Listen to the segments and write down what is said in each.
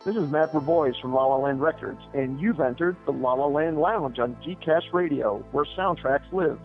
This is Matt Boys from La La Land Records, and you've entered the La La Land Lounge on GeekCast Radio, where soundtracks live.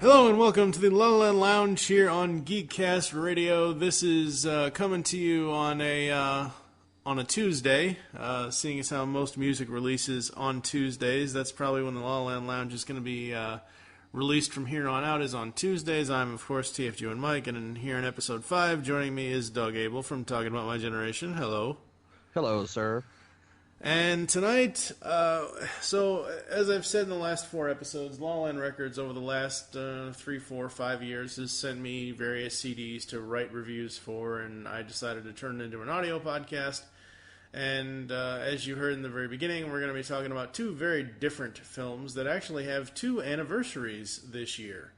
Hello and welcome to the La La Land Lounge here on GeekCast Radio. This is coming to you on a Tuesday, seeing as how most music releases on Tuesdays. That's probably when the La La Land Lounge is going to be released from here on out, is on Tuesdays. I'm, of course, TFG and Mike, and here in episode 5, joining me is Doug Abel from Talking About My Generation. Hello. Hello, sir. And tonight, so as I've said in the last 4 episodes, La La Land Records over the last 3, 4, 5 years has sent me various CDs to write reviews for, and I decided to turn it into an audio podcast. And as you heard in the very beginning, we're going to be talking about 2 very different films that actually have 2 anniversaries this year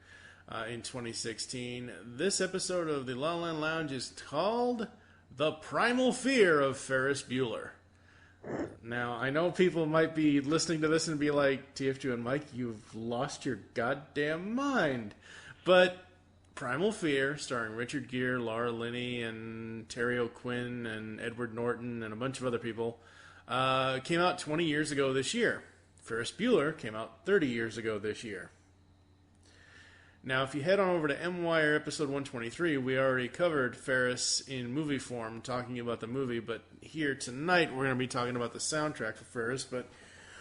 in 2016. This episode of the La La Land Lounge is called The Primal Fear of Ferris Bueller. Now, I know people might be listening to this and be like, TFG and Mike, you've lost your goddamn mind. But Primal Fear, starring Richard Gere, Laura Linney, and Terry O'Quinn, and Edward Norton, and a bunch of other people, came out 20 years ago this year. Ferris Bueller came out 30 years ago this year. Now, if you head on over to MWire episode 123, we already covered Ferris in movie form, talking about the movie, but here tonight we're going to be talking about the soundtrack for Ferris, but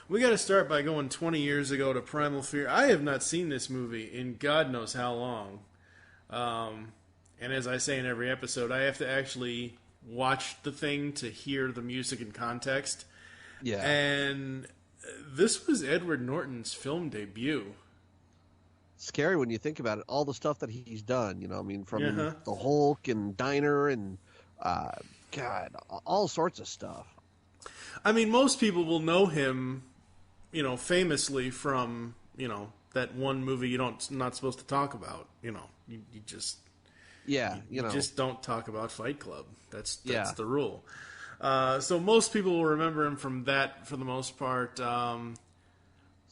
we got to start by going 20 years ago to Primal Fear. I have not seen this movie in God knows how long, and as I say in every episode, I have to actually watch the thing to hear the music in context. Yeah. And this was Edward Norton's film debut. Scary when you think about it, all the stuff that he's done, I mean, from the Hulk and Diner and, God, all sorts of stuff. I mean, most people will know him, famously from, that one movie not supposed to talk about, you just... Yeah, you just don't talk about Fight Club. That's the rule. So most people will remember him from that for the most part.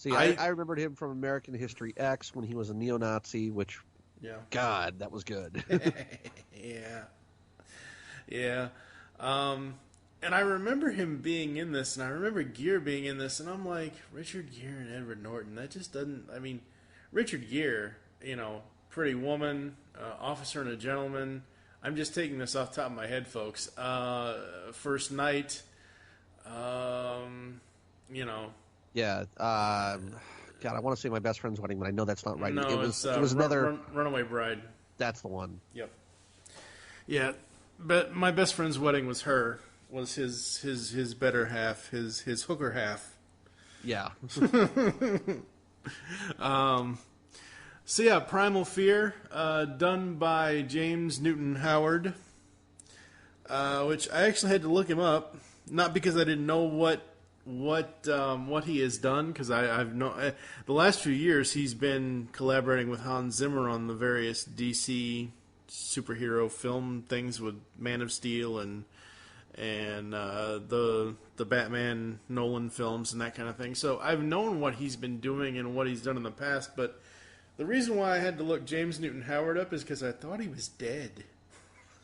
See, I remembered him from American History X when he was a neo-Nazi, which, God, that was good. Yeah. And I remember him being in this, and I remember Gere being in this, and I'm like, Richard Gere and Edward Norton, that just doesn't, I mean, Richard Gere, Pretty Woman, Officer and a Gentleman, I'm just taking this off the top of my head, folks. First Night, Yeah, God, I want to say My Best Friend's Wedding, but I know that's not right. No, it was another Runaway Bride. That's the one. Yep. Yeah, but My Best Friend's Wedding was his better half, his hooker half. Yeah. So yeah, Primal Fear, done by James Newton Howard, which I actually had to look him up, not because I didn't know what he has done, because the last few years he's been collaborating with Hans Zimmer on the various DC superhero film things with Man of Steel and the Batman Nolan films and that kind of thing. So I've known what he's been doing and what he's done in the past, but the reason why I had to look James Newton Howard up is because I thought he was dead.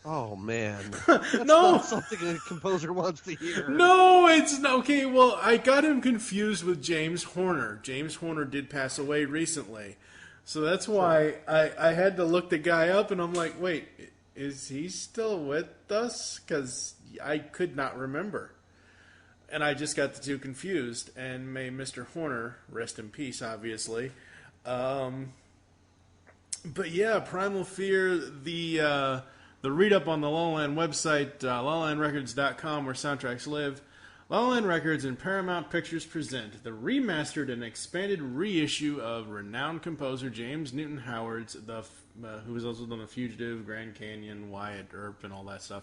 Oh, man. That's not something a composer wants to hear. No, it's not. Okay, well, I got him confused with James Horner. James Horner did pass away recently. So that's why I had to look the guy up, and I'm like, wait, is he still with us? Because I could not remember. And I just got the two confused, and may Mr. Horner rest in peace, obviously. But yeah, Primal Fear, the read-up on the La La Land website, lalalandrecords.com, where soundtracks live, La La Land Records and Paramount Pictures present the remastered and expanded reissue of renowned composer James Newton Howard's, who has also done The Fugitive, Grand Canyon, Wyatt Earp, and all that stuff.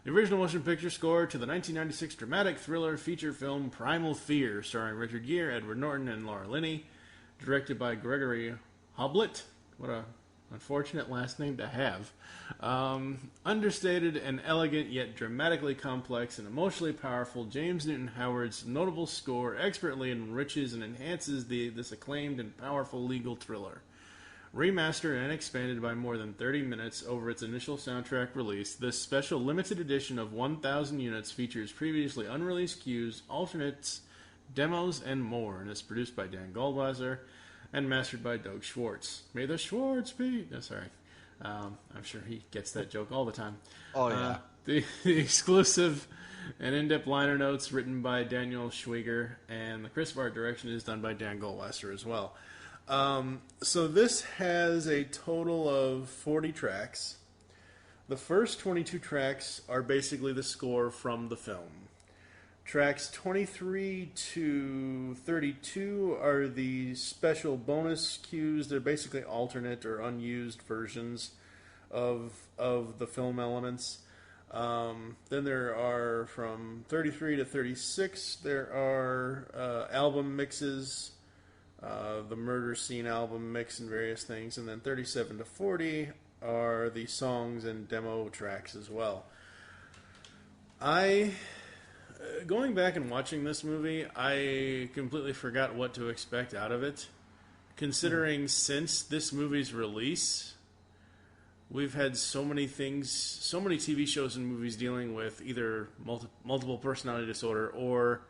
The original motion picture score to the 1996 dramatic thriller feature film Primal Fear, starring Richard Gere, Edward Norton, and Laura Linney. Directed by Gregory Hoblit. What a unfortunate last name to have. Understated and elegant, yet dramatically complex and emotionally powerful, James Newton Howard's notable score expertly enriches and enhances this acclaimed and powerful legal thriller. Remastered and expanded by more than 30 minutes over its initial soundtrack release, this special limited edition of 1,000 units features previously unreleased cues, alternates, demos, and more, and is produced by Dan Goldwasser and mastered by Doug Schwartz. May the Schwartz be... No, sorry. I'm sure he gets that joke all the time. Oh, yeah. The exclusive and in-depth liner notes written by Daniel Schweiger, and the crisp art direction is done by Dan Goldwasser as well. So this has a total of 40 tracks. The first 22 tracks are basically the score from the film. Tracks 23 to 32 are the special bonus cues. They're basically alternate or unused versions of the film elements. Then there are from 33 to 36, there are album mixes, the murder scene album mix and various things. And then 37 to 40 are the songs and demo tracks as well. Going back and watching this movie, I completely forgot what to expect out of it. Considering since this movie's release, we've had so many things, so many TV shows and movies dealing with either multiple personality disorder or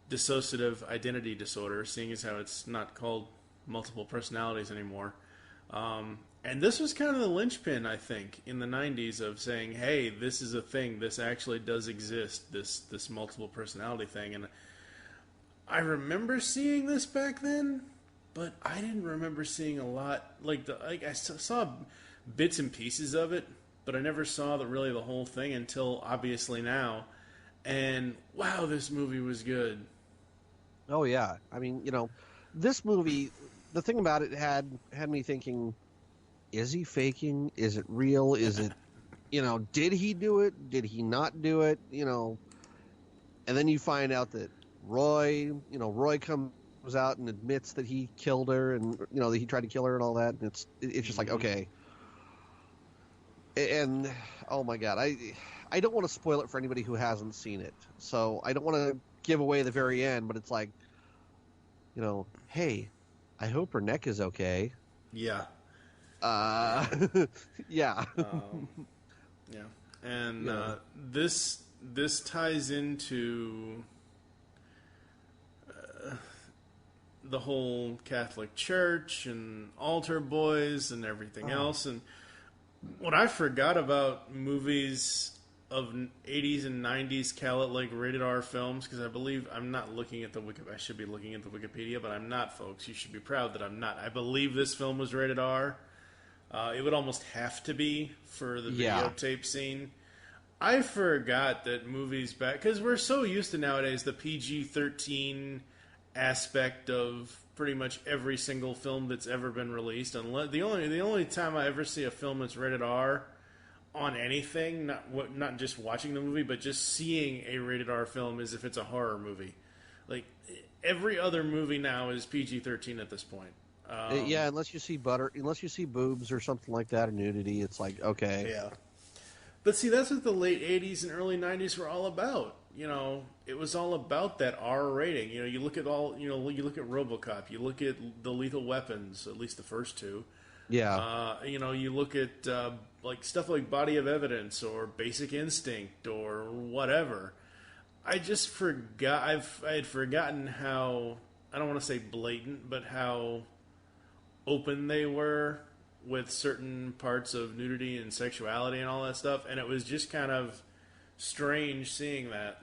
dissociative identity disorder, seeing as how it's not called multiple personalities anymore. And this was kind of the linchpin, I think, in the 90s of saying, hey, this is a thing. This actually does exist, this multiple personality thing. And I remember seeing this back then, but I didn't remember seeing a lot. I saw bits and pieces of it, but I never saw really the whole thing until, obviously, now. And, wow, this movie was good. Oh, yeah. I mean, this movie, the thing about it had me thinking... Is he faking? Is it real? Is it, did he do it? Did he not do it? And then you find out that Roy comes out and admits that he killed her and, that he tried to kill her and all that. And it's just like, okay. And, oh my God, I don't want to spoil it for anybody who hasn't seen it. So I don't want to give away the very end, but it's like, hey, I hope her neck is okay. Yeah. Yeah. Yeah. And this ties into the whole Catholic Church and altar boys and everything else. And what I forgot about movies of 80s and 90s rated R films, because I believe I'm not looking at I should be looking at the Wikipedia, but I'm not, folks. You should be proud that I'm not. I believe this film was rated R. It would almost have to be for the videotape scene. I forgot that movies back... Because we're so used to nowadays the PG-13 aspect of pretty much every single film that's ever been released. The only time I ever see a film that's rated R on anything, not just watching the movie, but just seeing a rated R film, is if it's a horror movie. Every other movie now is PG-13 at this point. Yeah, unless you see boobs or something like that, or nudity, it's like, okay. Yeah. But see, that's what the late 80s and early 90s were all about. It was all about that R rating. You look at you look at RoboCop, you look at the Lethal Weapons, at least the first two. Yeah. You look at stuff like Body of Evidence or Basic Instinct or whatever. I just forgot. I had forgotten how, I don't want to say blatant, but how open they were with certain parts of nudity and sexuality and all that stuff, and it was just kind of strange seeing that.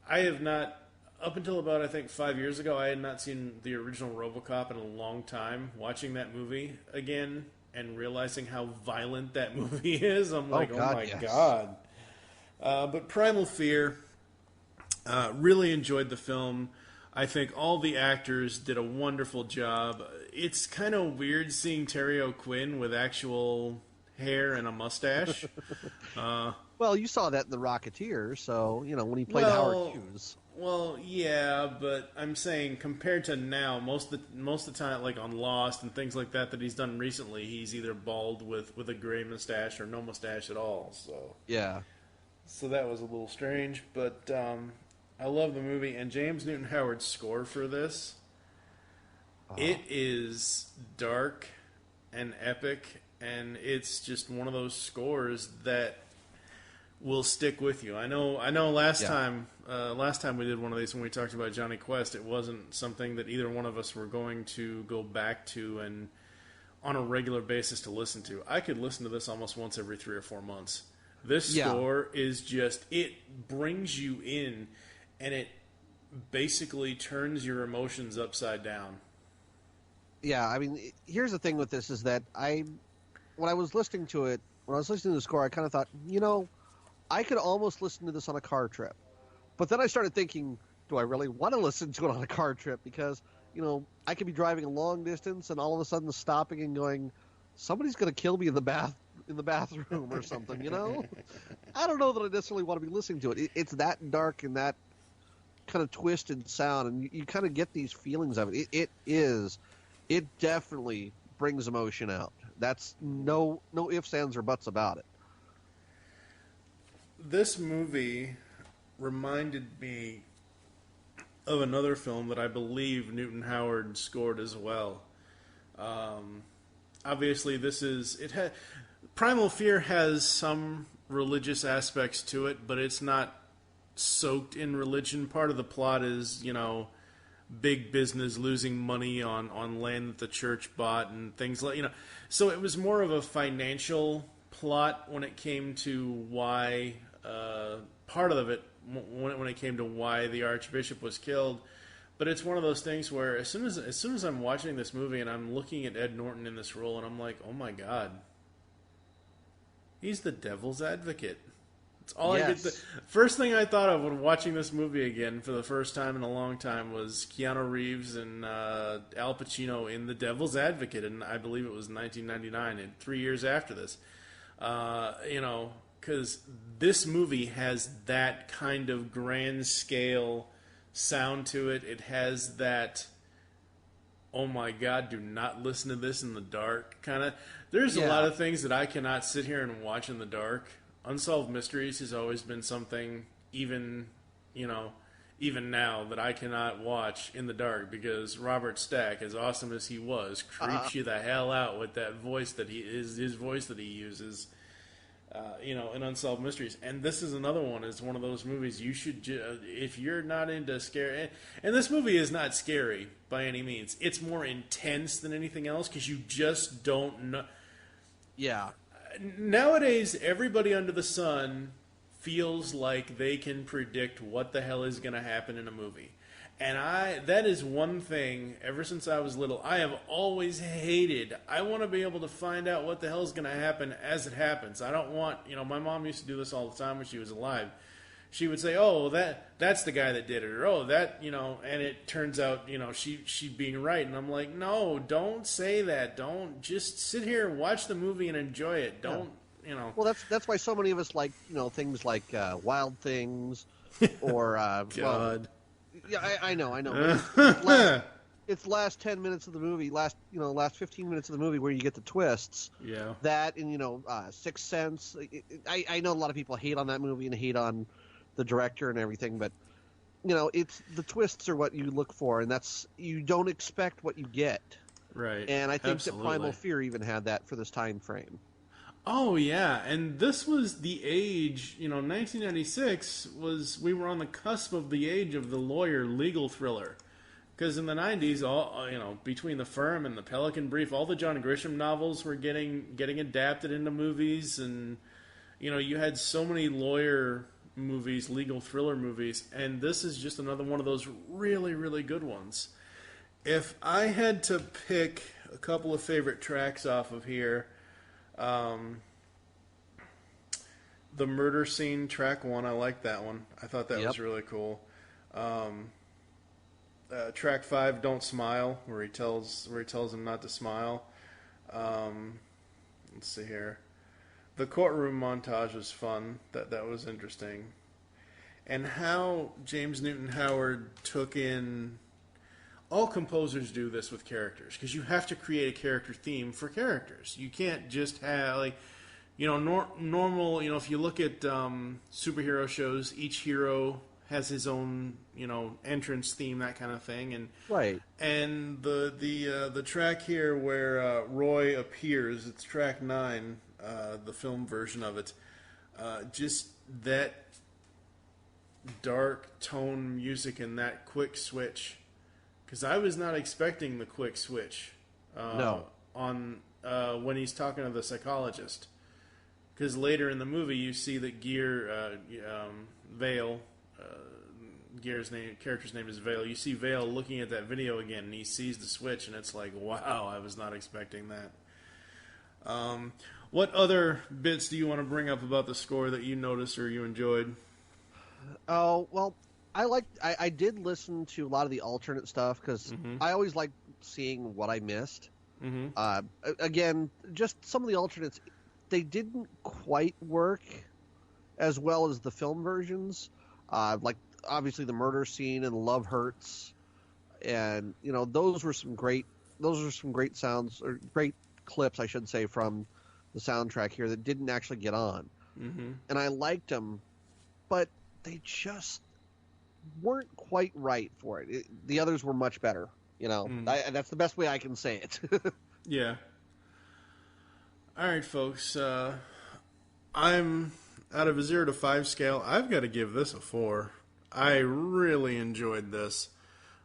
I have not, up until about, I think, 5 years ago, I had not seen the original RoboCop in a long time. Watching that movie again and realizing how violent that movie is, I'm like, oh my God. But Primal Fear, Really enjoyed the film. I think all the actors did a wonderful job. It's kind of weird seeing Terry O'Quinn with actual hair and a mustache. Well, you saw that in The Rocketeer, so, when he played Howard Hughes. Well, yeah, but I'm saying compared to now, most of the time, like on Lost and things like that he's done recently, he's either bald with a gray mustache or no mustache at all. So yeah, so that was a little strange, but I love the movie, and James Newton Howard's score for this. It is dark and epic, and it's just one of those scores that will stick with you. I know. Last time we did one of these when we talked about Johnny Quest, it wasn't something that either one of us were going to go back to and on a regular basis to listen to. I could listen to this almost once every 3 or 4 months. This score is just, it brings you in, and it basically turns your emotions upside down. Yeah, I mean, here's the thing with this is that when I was listening to the score, I kind of thought, I could almost listen to this on a car trip. But then I started thinking, do I really want to listen to it on a car trip? Because, I could be driving a long distance and all of a sudden stopping and going, somebody's going to kill me in the bathroom or something, I don't know that I necessarily want to be listening to it. It's that dark and that kind of twisted sound, and you kind of get these feelings of it. It definitely brings emotion out. That's no ifs, ands, or buts about it. This movie reminded me of another film that I believe Newton Howard scored as well. Obviously, Primal Fear has some religious aspects to it, but it's not soaked in religion. Part of the plot is, big business losing money on land that the church bought and things like, So it was more of a financial plot when it came to why, part of it, when it came to why the Archbishop was killed. But it's one of those things where as soon as I'm watching this movie and I'm looking at Ed Norton in this role and I'm like, oh my God, he's the devil's advocate. It's all I get. First thing I thought of when watching this movie again for the first time in a long time was Keanu Reeves and Al Pacino in The Devil's Advocate, and I believe it was 1999, and 3 years after this. Because this movie has that kind of grand scale sound to it. It has that, oh my God, do not listen to this in the dark kind of. There's a lot of things that I cannot sit here and watch in the dark. Unsolved Mysteries has always been something, even now, that I cannot watch in the dark because Robert Stack, as awesome as he was, creeps you the hell out with that voice that his voice that he uses, in Unsolved Mysteries. And this is another one. It's one of those movies you should, if you're not into scary, and this movie is not scary by any means. It's more intense than anything else because you just don't know. Yeah. Nowadays, everybody under the sun feels like they can predict what the hell is going to happen in a movie. And that is one thing, ever since I was little, I have always hated. I want to be able to find out what the hell is going to happen as it happens. I don't want, my mom used to do this all the time when she was alive. She would say, oh, that's the guy that did it, or oh, that, and it turns out, she being right. And I'm like, no, don't say that. Don't just sit here and watch the movie and enjoy it. Don't, Well, that's why so many of us like, things like Wild Things or God. Well, yeah, I know. It's the last 10 minutes of the movie, last 15 minutes of the movie where you get the twists. Yeah. That and Sixth Sense. I know a lot of people hate on that movie and hate on the director and everything, but it's the twists are what you look for, and that's, you don't expect what you get. Right. And I think that Primal Fear even had that for this time frame. Oh yeah, and this was the age, 1996 we were on the cusp of the age of the lawyer legal thriller. Because in the 90s, all between The Firm and The Pelican Brief, all the John Grisham novels were getting adapted into movies, and you had so many lawyer movies, legal thriller movies, and this is just another one of those really, really good ones. If I had to pick a couple of favorite tracks off of here, the murder scene, track 1, I like that one. I thought that was really cool. Track 5, Don't Smile, where he tells him not to smile. Let's see here. The courtroom montage was fun. That was interesting. And how James Newton Howard took in... All composers do this with characters, because you have to create a character theme for characters. You can't just have, like, you know, normal, you know, if you look at superhero shows, each hero has his own, you know, entrance theme, that kind of thing. And right. And the track here where Roy appears, it's track 9, the film version of it. Just that dark tone music and that quick switch. Because I was not expecting the quick switch on when he's talking to the psychologist. Because later in the movie, you see that Vale, character's name is Vale. You see Vale looking at that video again, and he sees the switch, and it's like, wow, I was not expecting that. What other bits do you want to bring up about the score that you noticed or you enjoyed? Oh, well, I did listen to a lot of the alternate stuff because I always like seeing what I missed. Again, just some of the alternates, they didn't quite work as well as the film versions. Like obviously the murder scene and Love Hurts, and you know those were some great sounds or great clips, I should say, from the soundtrack here that didn't actually get on, and I liked them, but they just weren't quite right for it. The others were much better, you know. That's the best way I can say it. Yeah. All right, folks. I'm out of a 0 to 5 scale. I've got to give this a 4. I really enjoyed this.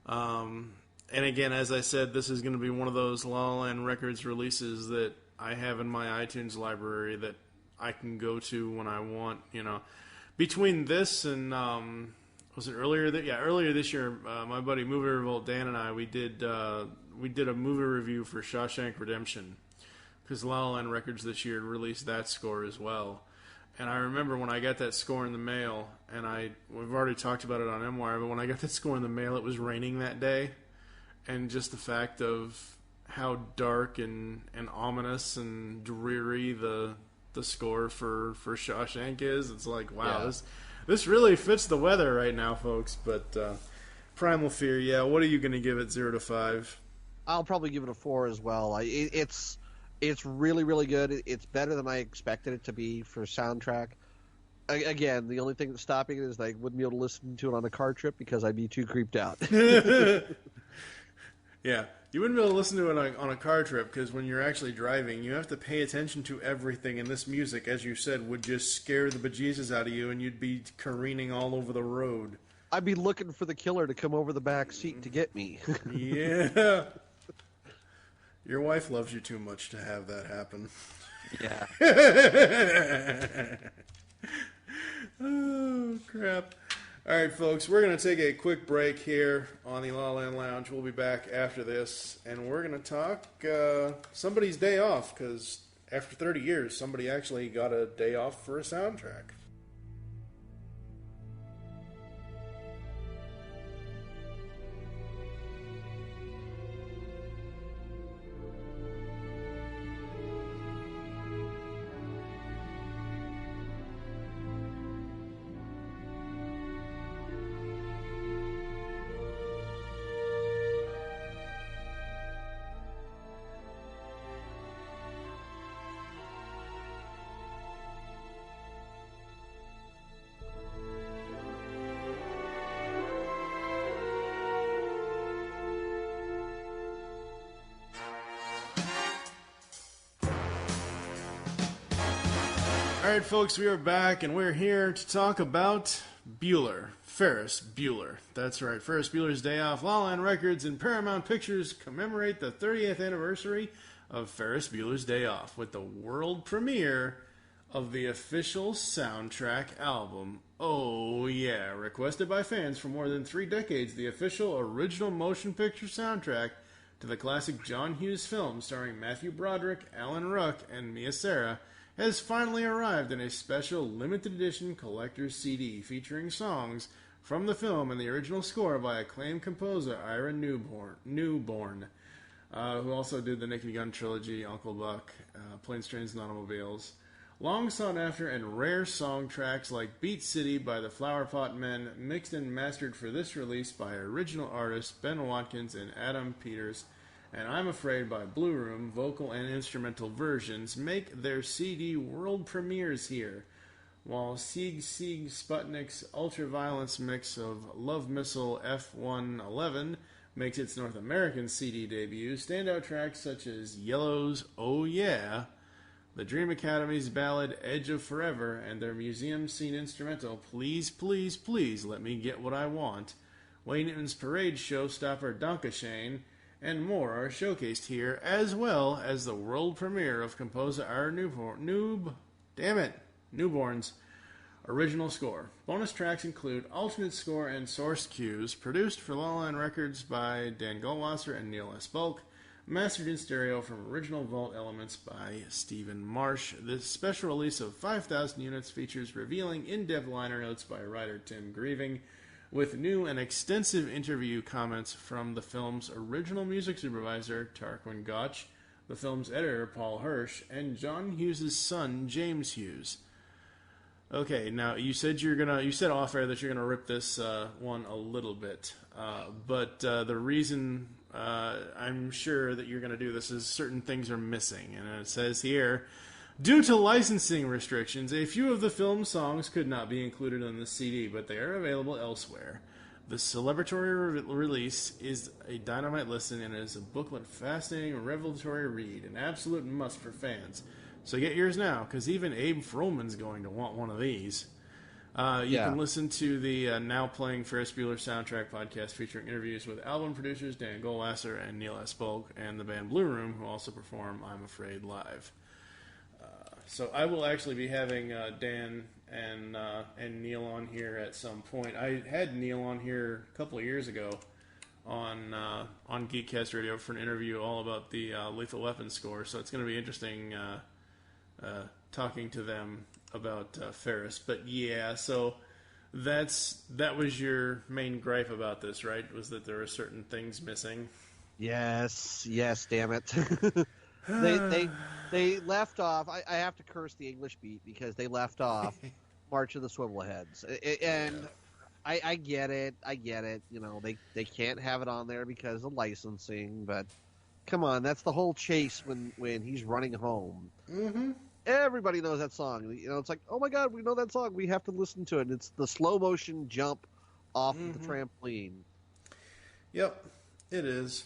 And again, as I said, this is going to be one of those La La Land Records releases that I have in my iTunes library that I can go to when I want, you know. Between this and was it earlier this year, my buddy Movie Revolt Dan and I we did a movie review for Shawshank Redemption, because La La Land Records this year released that score as well. And I remember when I got that score in the mail, and we've already talked about it on MWire, but when I got that score in the mail, it was raining that day, and just the fact of how dark and ominous and dreary the score for Shawshank is, it's like, wow, yeah. This really fits the weather right now, folks. But Primal Fear, yeah, what are you going to give it 0 to 5? I'll probably give it a 4 as well. It's really, really good. It's better than I expected it to be for soundtrack. Again, the only thing that's stopping it is I wouldn't be able to listen to it on a car trip because I'd be too creeped out. Yeah, you wouldn't be able to listen to it on a car trip because when you're actually driving, you have to pay attention to everything, and this music, as you said, would just scare the bejesus out of you, and you'd be careening all over the road. I'd be looking for the killer to come over the back seat to get me. Yeah. Your wife loves you too much to have that happen. Yeah. Oh, crap. All right, folks, we're going to take a quick break here on the La La Land Lounge. We'll be back after this, and we're going to talk somebody's day off, because after 30 years, somebody actually got a day off for a soundtrack. All right, folks, we are back, and we're here to talk about Bueller. Ferris Bueller. That's right, Ferris Bueller's Day Off. La La Land Records and Paramount Pictures commemorate the 30th anniversary of Ferris Bueller's Day Off with the world premiere of the official soundtrack album. Oh, yeah, requested by fans for more than 3 decades, the official original motion picture soundtrack to the classic John Hughes film starring Matthew Broderick, Alan Ruck, and Mia Sara has finally arrived in a special limited edition collector's CD featuring songs from the film and the original score by acclaimed composer Ira Newborn, who also did the Naked Gun trilogy, Uncle Buck, Planes, Trains, and Automobiles. Long sought after and rare song tracks like Beat City by the Flowerpot Men, mixed and mastered for this release by original artists Ben Watkins and Adam Peters, and I'm Afraid by Blue Room, vocal and instrumental versions, make their CD world premieres here, while Sieg Sputnik's ultraviolence mix of Love Missile F111 makes its North American CD debut. Standout tracks such as Yellow's Oh Yeah, the Dream Academy's ballad Edge of Forever, and their museum scene instrumental Please, Please, Please Let Me Get What I Want, Wayne Newton's Parade showstopper Donkashane, and more are showcased here, as well as the world premiere of composer Ira Newborn's original score. Bonus tracks include alternate score and source cues, produced for LALA Land Records by Dan Goldwasser and Neil S. Bulk, mastered in stereo from original vault elements by Stephen Marsh. This special release of 5,000 units features revealing in-depth liner notes by writer Tim Grieving, with new and extensive interview comments from the film's original music supervisor, Tarquin Gotch, the film's editor, Paul Hirsch, and John Hughes' son, James Hughes. Okay, now you said you said off air that you're gonna rip this one a little bit, but the reason I'm sure that you're gonna do this is certain things are missing, and it says here, due to licensing restrictions, a few of the film's songs could not be included on the CD, but they are available elsewhere. The celebratory release is a dynamite listen and is a booklet, fascinating, revelatory read, an absolute must for fans. So get yours now, because even Abe Froman's going to want one of these. You can listen to the now playing Ferris Bueller soundtrack podcast featuring interviews with album producers Dan Goldwasser and Neil S. Bulk and the band Blue Room, who also perform I'm Afraid live. So I will actually be having Dan and Neil on here at some point. I had Neil on here a couple of years ago on GeekCast Radio for an interview all about the Lethal Weapon score. So it's going to be interesting talking to them about Ferris. But yeah, so that was your main gripe about this, right? Was that there were certain things missing? Yes, damn it. They left off. I have to curse the English beat because they left off March of the Swivelheads, and I get it. You know, they can't have it on there because of licensing. But come on, that's the whole chase when he's running home. Mm-hmm. Everybody knows that song. You know, it's like, oh my God, we know that song. We have to listen to it. It's the slow motion jump off of the trampoline. Yep, it is.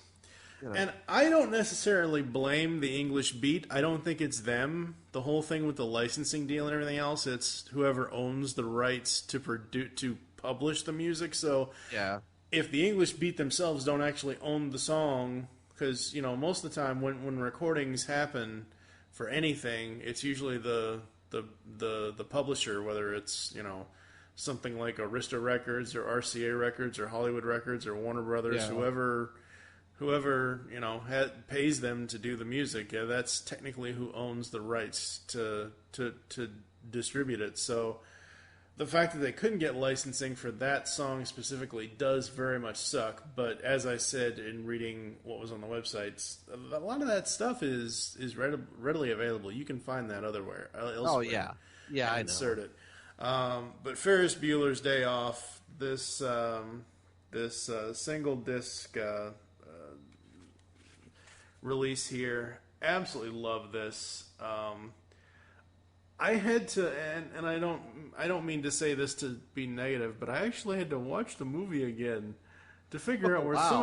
You know. And I don't necessarily blame the English beat. I don't think it's them. The whole thing with the licensing deal and everything else, it's whoever owns the rights to publish the music. So yeah, if the English beat themselves don't actually own the song, because, you know, most of the time when recordings happen for anything, it's usually the publisher, whether it's, you know, something like Arista Records or RCA Records or Hollywood Records or Warner Brothers, whoever you know pays them to do the music. Yeah, that's technically who owns the rights to distribute it. So the fact that they couldn't get licensing for that song specifically does very much suck. But as I said in reading what was on the websites, a lot of that stuff is readily available. You can find that elsewhere. Oh yeah, I insert know. it. But Ferris Bueller's Day Off, this single disc release here, absolutely love this. I had to, and I don't mean to say this to be negative, but I actually had to watch the movie again to figure out where some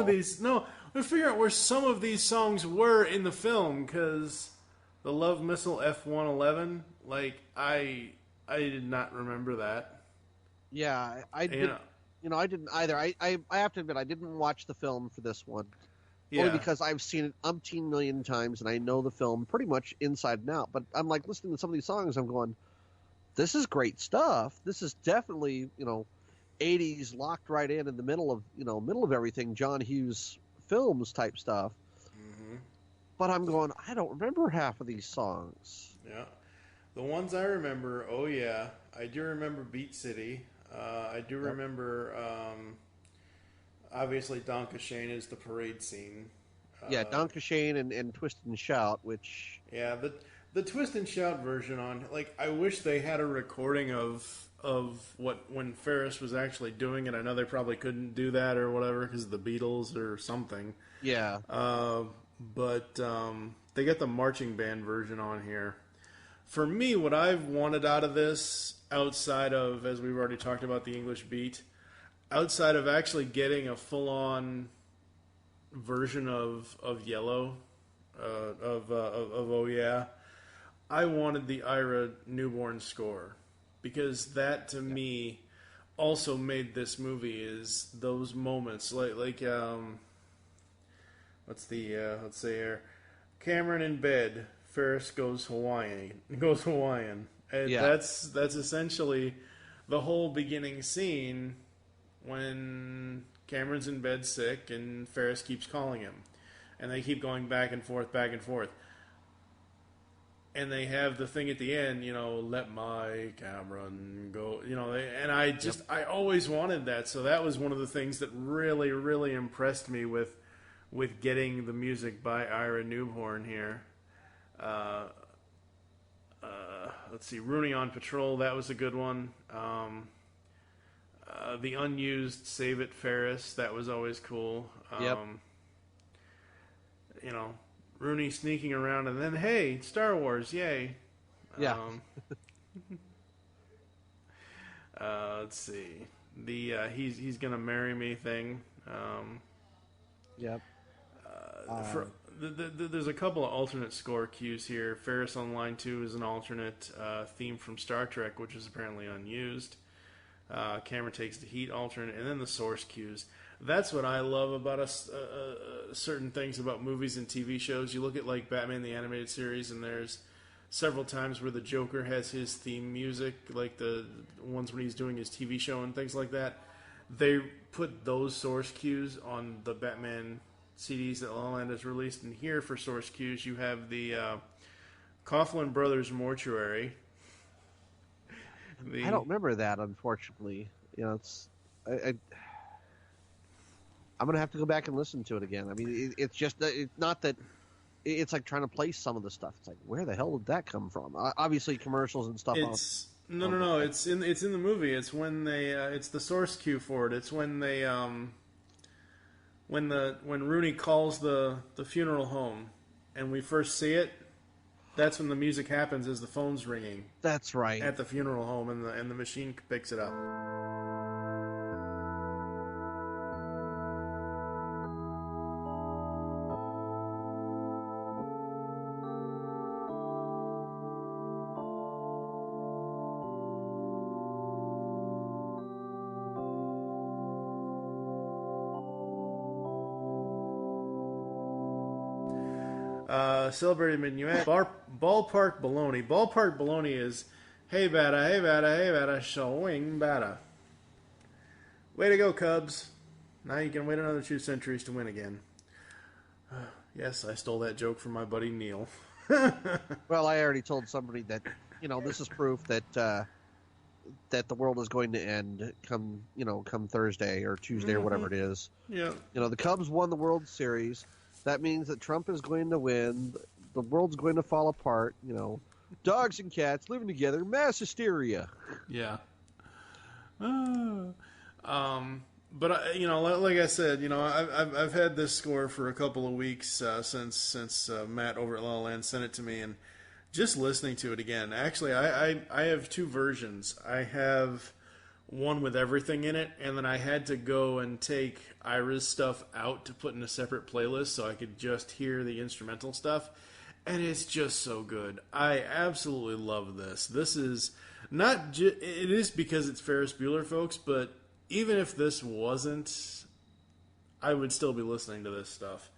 of these songs were in the film, because the Love Missile F111, like I did not remember that. Yeah, I didn't either. I have to admit, I didn't watch the film for this one. Yeah. Only because I've seen it umpteen million times and I know the film pretty much inside and out. But I'm like listening to some of these songs, I'm going, this is great stuff. This is definitely, 80s locked right in the middle of everything, John Hughes films type stuff. Mm-hmm. But I'm going, I don't remember half of these songs. Yeah. The ones I remember, oh yeah, I do remember Beat City. I do remember, obviously, Donkashane is the parade scene. Yeah, Donkashane and Twist and Shout, which... Yeah, the Twist and Shout version on... Like, I wish they had a recording of when Ferris was actually doing it. I know they probably couldn't do that or whatever because of the Beatles or something. Yeah. But they got the marching band version on here. For me, what I've wanted out of this, outside of, as we've already talked about, the English beat, outside of actually getting a full-on version of Yellow, of Oh Yeah, I wanted the Ira Newborn score, because that to me also made this movie, is those moments like let's say here, Cameron in bed, Ferris goes Hawaiian, and that's essentially the whole beginning scene when Cameron's in bed sick and Ferris keeps calling him, and they keep going back and forth, and they have the thing at the end, let my Cameron go, and I always wanted that, so that was one of the things that really, really impressed me with getting the music by Ira Newborn here. Let's see, Rooney on Patrol, that was a good one. The unused Save It Ferris, that was always cool. Rooney sneaking around, and then, hey, Star Wars, yay. Yeah. Let's see. The he's gonna marry me thing. Yep. There's a couple of alternate score cues here. Ferris on Line 2 is an alternate theme from Star Trek, which is apparently unused. Camera Takes the Heat alternate, and then the source cues. That's what I love about certain things about movies and TV shows. You look at like Batman the Animated Series, and there's several times where the Joker has his theme music, like the ones when he's doing his TV show and things like that. They put those source cues on the Batman CDs that La La Land has released, and here for source cues you have the Coughlin Brothers Mortuary. I don't remember that, unfortunately. I'm going to have to go back and listen to it again. I mean, it's just, it's not that, it's like trying to place some of the stuff. It's like, where the hell did that come from? Obviously, commercials and stuff. No. It's in the movie. It's when they, it's the source cue for it. It's when they, when Rooney calls the funeral home, and we first see it. That's when the music happens as the phone's ringing. That's right. At the funeral home, and the machine picks it up. Celebrated minuet. Ballpark baloney. Ballpark baloney is, hey bada, showing bada. Way to go, Cubs. Now you can wait another 2 centuries to win again. Yes, I stole that joke from my buddy Neil. Well, I already told somebody that, this is proof that that the world is going to end come Thursday or Tuesday or whatever it is. Yeah. The Cubs won the World Series. That means that Trump is going to win. The world's going to fall apart. Dogs and cats living together, mass hysteria. Yeah. But like I said, I've had this score for a couple of weeks since Matt over at La La Land sent it to me, and just listening to it again. Actually, I have 2 versions. I have one with everything in it, and then I had to go and take Ira's stuff out to put in a separate playlist so I could just hear the instrumental stuff, and it's just so good. I absolutely love this. This is not it is because it's Ferris Bueller, folks, but even if this wasn't, I would still be listening to this stuff,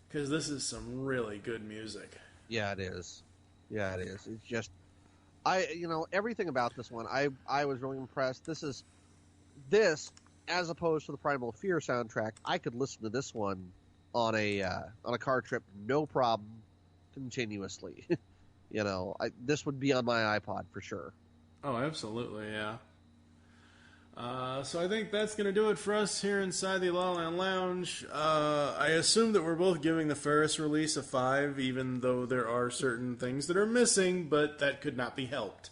because this is some really good music. Yeah, it is. It's just, everything about this one, I was really impressed. This, as opposed to the Primal Fear soundtrack, I could listen to this one on a car trip, no problem, continuously. This would be on my iPod for sure. Oh, absolutely, yeah. So I think that's going to do it for us here inside the La La Land Lounge. I assume that we're both giving the Ferris release a 5, even though there are certain things that are missing, but that could not be helped.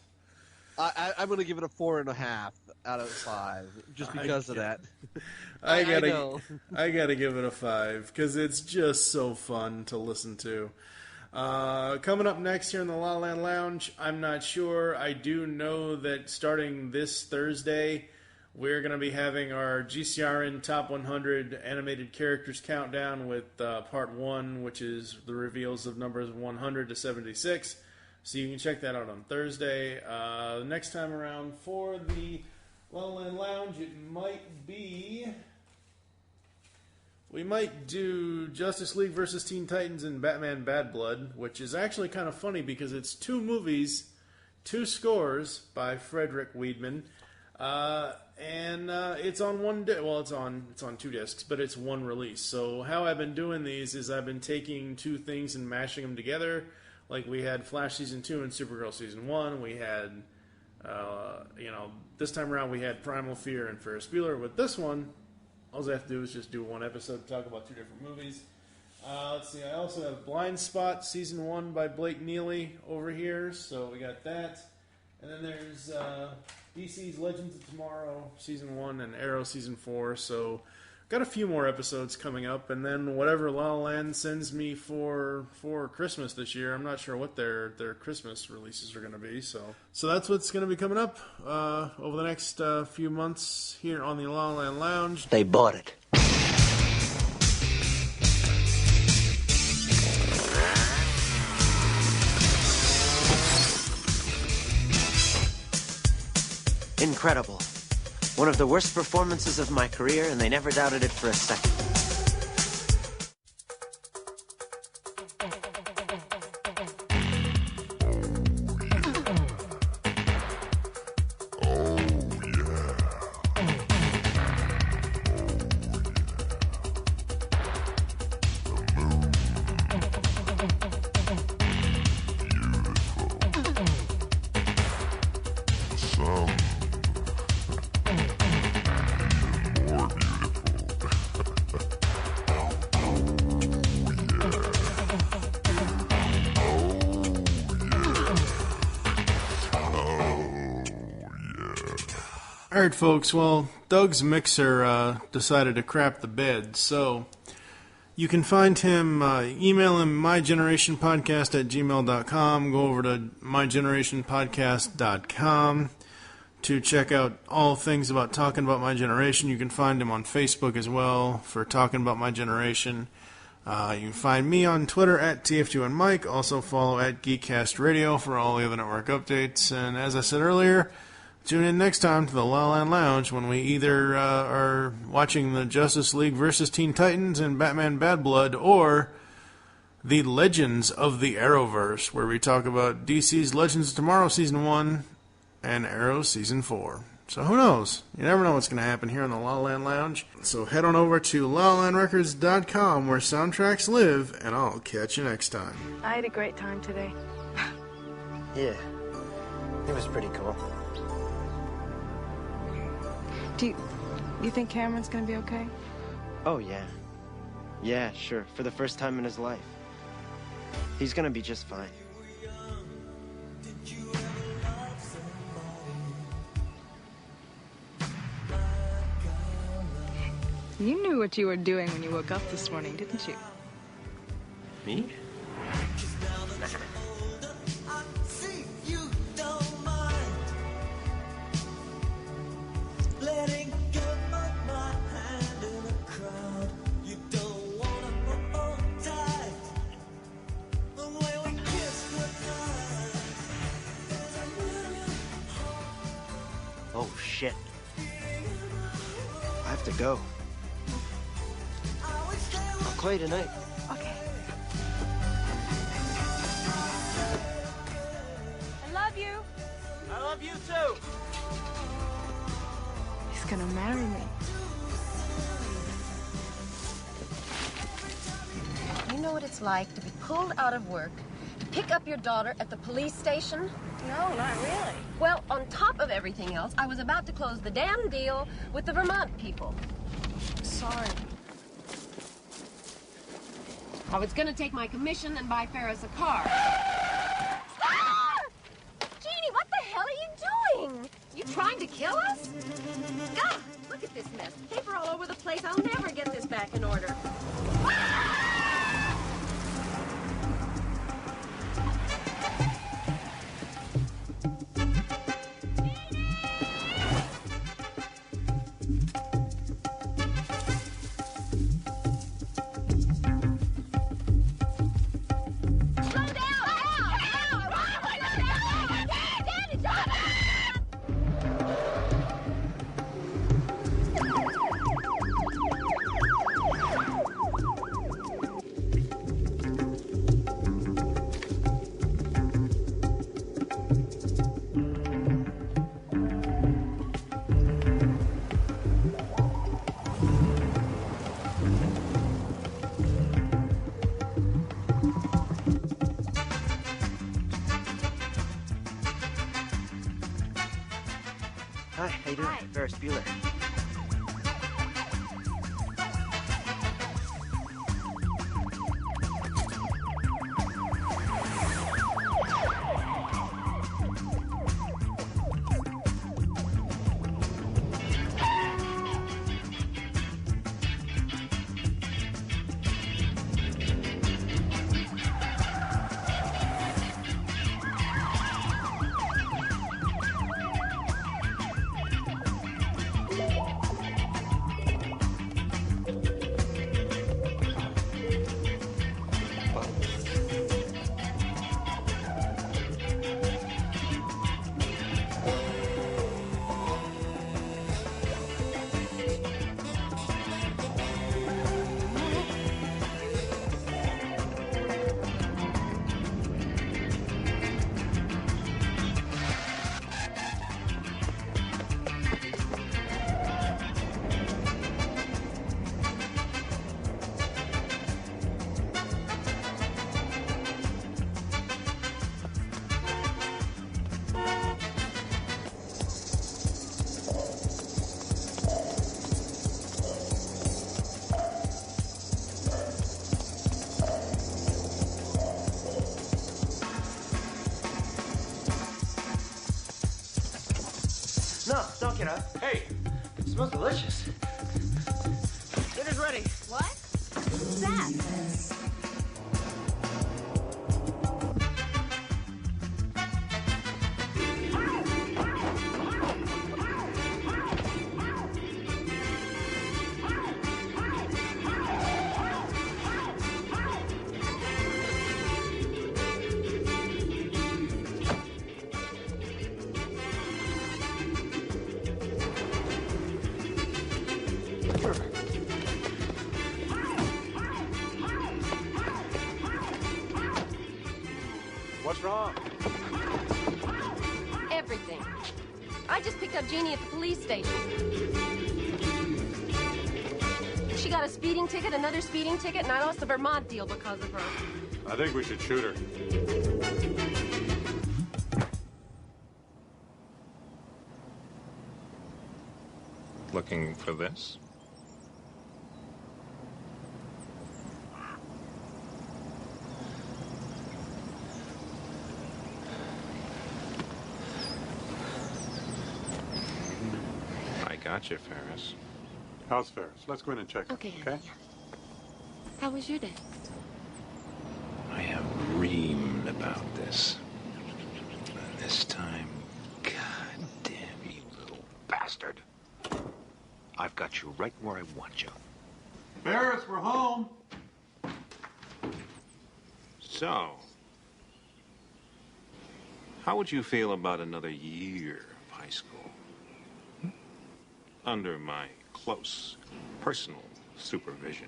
I'm going to give it a 4.5 out of 5, just because of that. I gotta give it a 5 because it's just so fun to listen to. Coming up next here in the La La Land Lounge, I'm not sure. I do know that starting this Thursday, we're going to be having our GCRN Top 100 Animated Characters Countdown with Part 1, which is the reveals of numbers 100 to 76. So you can check that out on Thursday. Next time around for the La La Land Lounge, it might be... We might do Justice League versus Teen Titans and Batman Bad Blood, which is actually kind of funny because it's 2 movies, 2 scores by Frederick Weidman. And it's on one it's on 2 discs, but it's one release. So how I've been doing these is I've been taking 2 things and mashing them together. Like we had Flash Season 2 and Supergirl Season 1. We had, this time around we had Primal Fear and Ferris Bueller. With this one, all I have to do is just do one episode to talk about 2 different movies. Let's see, I also have Blind Spot Season 1 by Blake Neely over here. So we got that. And then there's DC's Legends of Tomorrow Season 1 and Arrow Season 4. So got a few more episodes coming up. And then whatever La La Land sends me for Christmas this year, I'm not sure what their Christmas releases are going to be. So that's what's going to be coming up over the next few months here on the La La Land Lounge. They bought it. Incredible. One of the worst performances of my career, and they never doubted it for a second. Alright folks, well, Doug's mixer decided to crap the bed, so you can find him, email him mygenerationpodcast@gmail.com, go over to mygenerationpodcast.com to check out all things about Talking About My Generation. You can find him on Facebook as well for Talking About My Generation. You can find me on Twitter @TF2NMike, also follow @GeekCast Radio for all the other network updates, and as I said earlier, tune in next time to the La La Land Lounge when we either are watching the Justice League versus Teen Titans and Batman Bad Blood, or the Legends of the Arrowverse, where we talk about DC's Legends of Tomorrow Season 1 and Arrow Season 4. So who knows? You never know what's going to happen here in the La La Land Lounge. So head on over to lalalandrecords.com where soundtracks live, and I'll catch you next time. I had a great time today. Yeah, it was pretty cool. Do you think Cameron's gonna be okay? Oh, yeah. Yeah, sure. For the first time in his life. He's gonna be just fine. You knew what you were doing when you woke up this morning, didn't you? Me? Oh, shit. I have to go. I'll call you tonight. Okay. I love you. I love you, too. He's gonna marry me. You know what it's like to be pulled out of work, pick up your daughter at the police station? No, not really. Well, on top of everything else, I was about to close the damn deal with the Vermont people. Sorry. I was gonna take my commission and buy Ferris a car. Jeannie, what the hell are you doing? You trying to kill us? God, look at this mess. Paper all over the place. I'll never get this back in order. Hi, how you doing? Hi. Ferris Bueller. No, don't get up. Hey, It smells delicious. dinner's ready. What? Who's that? What's wrong? Everything. I just picked up Jeannie at the police station. She got a speeding ticket, another speeding ticket, and I lost the Vermont deal because of her. I think we should shoot her. Looking for this? I got you, Ferris. How's Ferris? Let's go in and check her, Okay. okay? How was your day? I have dreamed about this. And this time, God damn you, little bastard. I've got you right where I want you. Ferris, we're home. So, how would you feel about another year of high school? Under my close, personal supervision.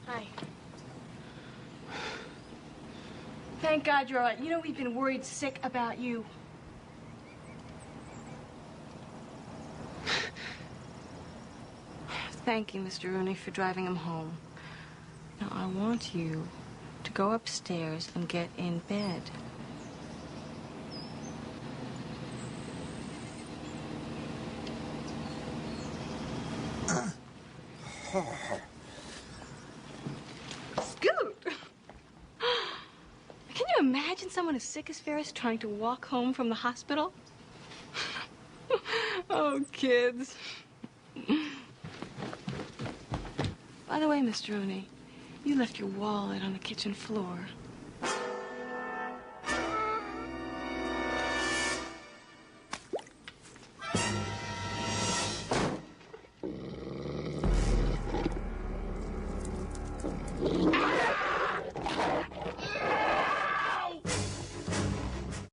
Hi. Thank God you're all right. You know, we've been worried sick about you. Thank you, Mr. Rooney, for driving him home. Now, I want you to go upstairs and get in bed. Scoot! Can you imagine someone as sick as Ferris trying to walk home from the hospital? Oh, kids. By the way, Mr. Rooney, you left your wallet on the kitchen floor.